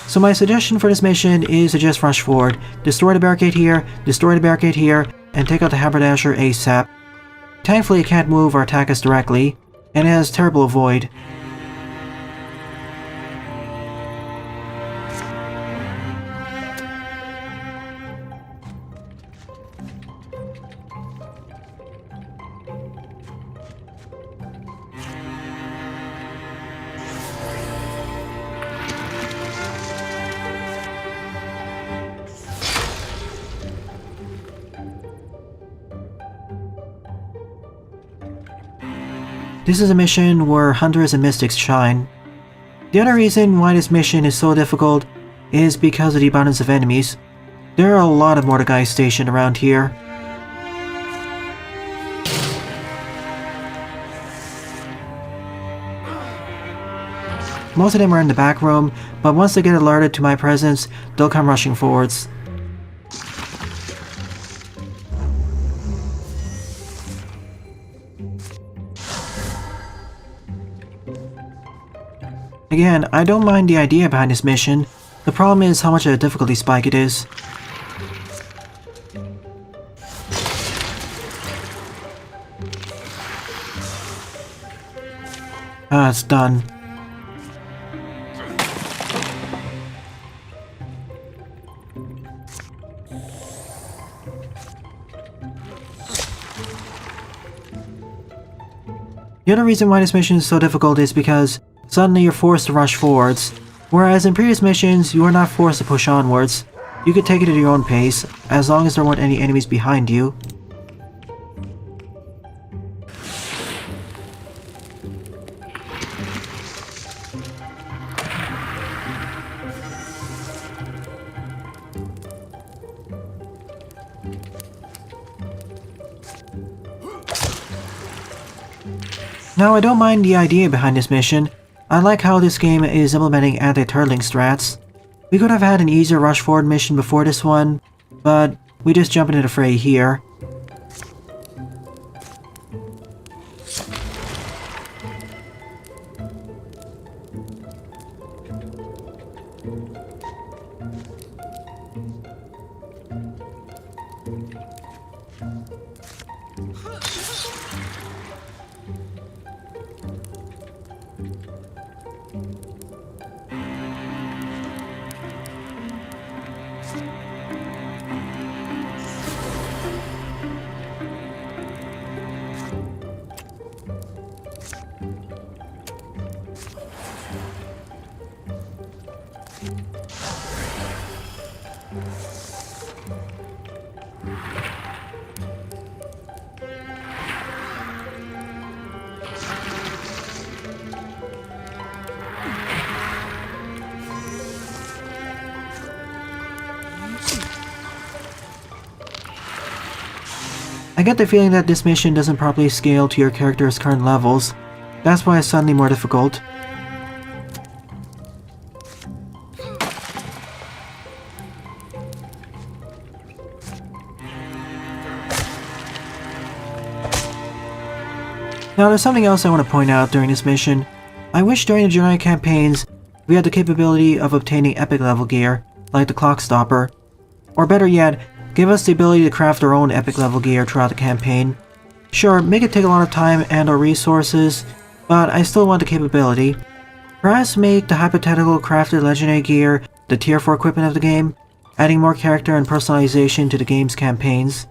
So my suggestion for this mission is to just rush forward, destroy the barricade here, and take out the haberdasher ASAP. Thankfully it can't move or attack us directly, and it has terrible avoid. This is a mission where hunters and mystics shine. The other reason why this mission is so difficult is because of the abundance of enemies. There are a lot of Mordecai stationed around here. Most of them are in the back room, but once they get alerted to my presence, they'll come rushing forwards. Again, I don't mind the idea behind this mission. The problem is how much of a difficulty spike it is. Ah, it's done. The other reason why this mission is so difficult is because suddenly you're forced to rush forwards, whereas in previous missions you are not forced to push onwards. You could take it at your own pace, as long as there weren't any enemies behind you. Now, I don't mind the idea behind this mission. I like how this game is implementing anti-turtling strats. We could have had an easier rush forward mission before this one, but we just jump into the fray here. I get the feeling that this mission doesn't properly scale to your character's current levels. That's why it's suddenly more difficult. Now there's something else I want to point out during this mission. I wish during the generic campaigns we had the capability of obtaining epic level gear, like the Clock Stopper. Or better yet, give us the ability to craft our own epic level gear throughout the campaign. Sure, make it take a lot of time and or resources, but I still want the capability. Perhaps make the hypothetical crafted legendary gear the tier 4 equipment of the game, adding more character and personalization to the game's campaigns.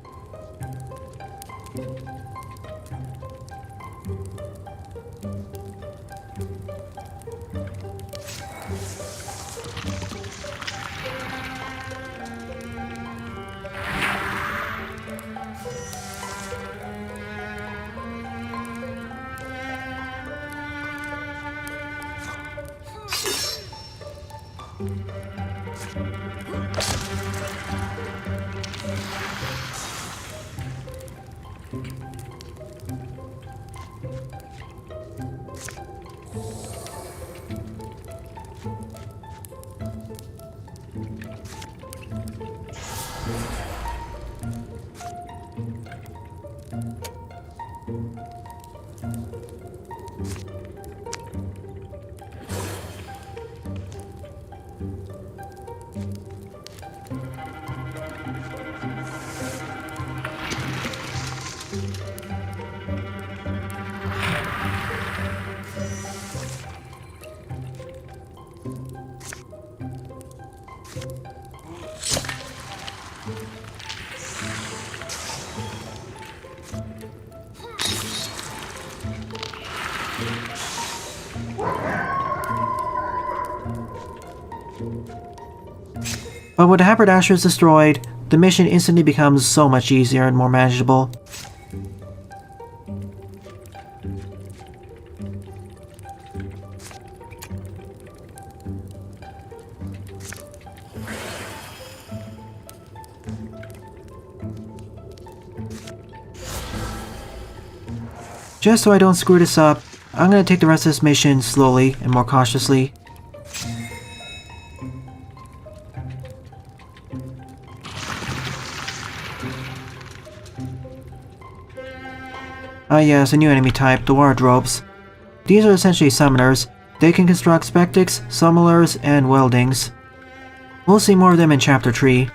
But with the haberdashers destroyed, the mission instantly becomes so much easier and more manageable. Just so I don't screw this up, I'm gonna take the rest of this mission slowly and more cautiously. Ah yes, a new enemy type, the wardrobes. These are essentially summoners. They can construct spectics, summoners, and weldings. We'll see more of them in Chapter 3.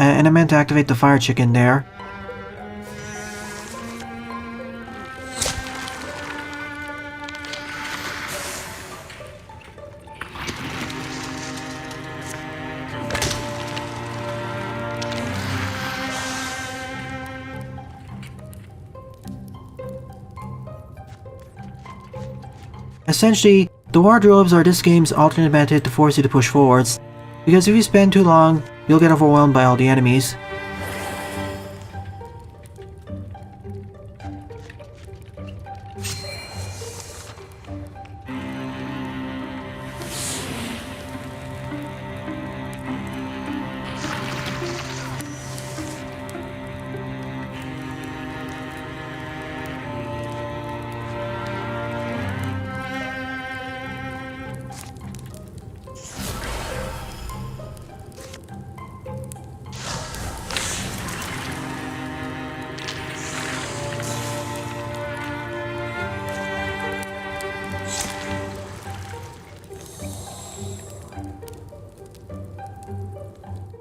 And I meant to activate the fire chicken there. Essentially, the wardrobes are this game's alternate method to force you to push forwards, because if you spend too long, you'll get overwhelmed by all the enemies.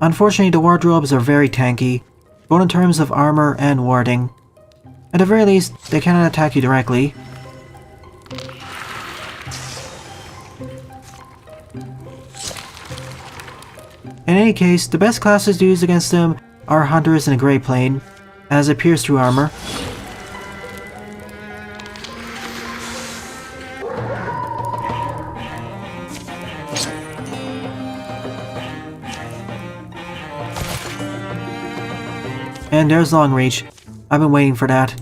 Unfortunately, the wardrobes are very tanky, both in terms of armor and warding. At the very least, they cannot attack you directly. In any case, the best classes to use against them are Hunters in a Grey Plane, as it pierces through armor. And there's Long Reach. I've been waiting for that.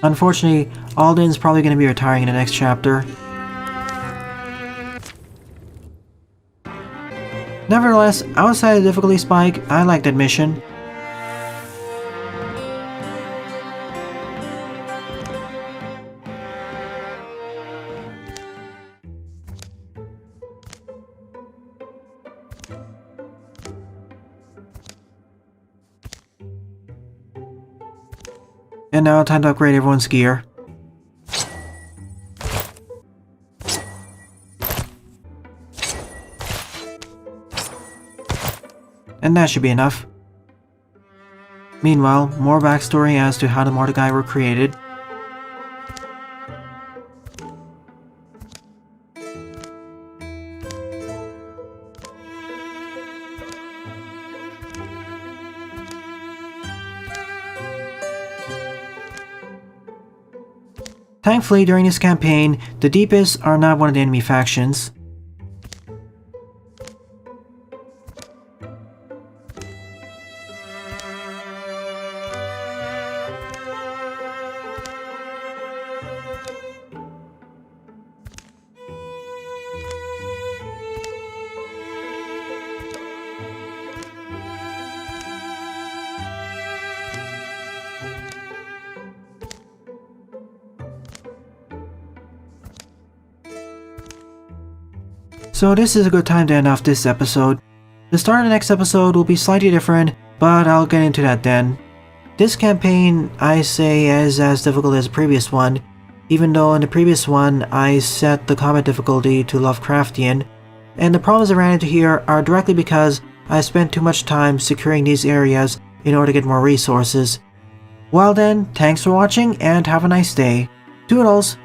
Unfortunately, Alden's probably going to be retiring in the next chapter. Nevertheless, outside the difficulty spike, I like that mission. And now time to upgrade everyone's gear. And that should be enough. Meanwhile, more backstory as to how the Mordecai were created. Thankfully, during this campaign, the Deepists are not one of the enemy factions. So this is a good time to end off this episode. The start of the next episode will be slightly different, but I'll get into that then. This campaign, I say, is as difficult as the previous one, even though in the previous one I set the combat difficulty to Lovecraftian, and the problems I ran into here are directly because I spent too much time securing these areas in order to get more resources. Well then, thanks for watching and have a nice day. Toodles!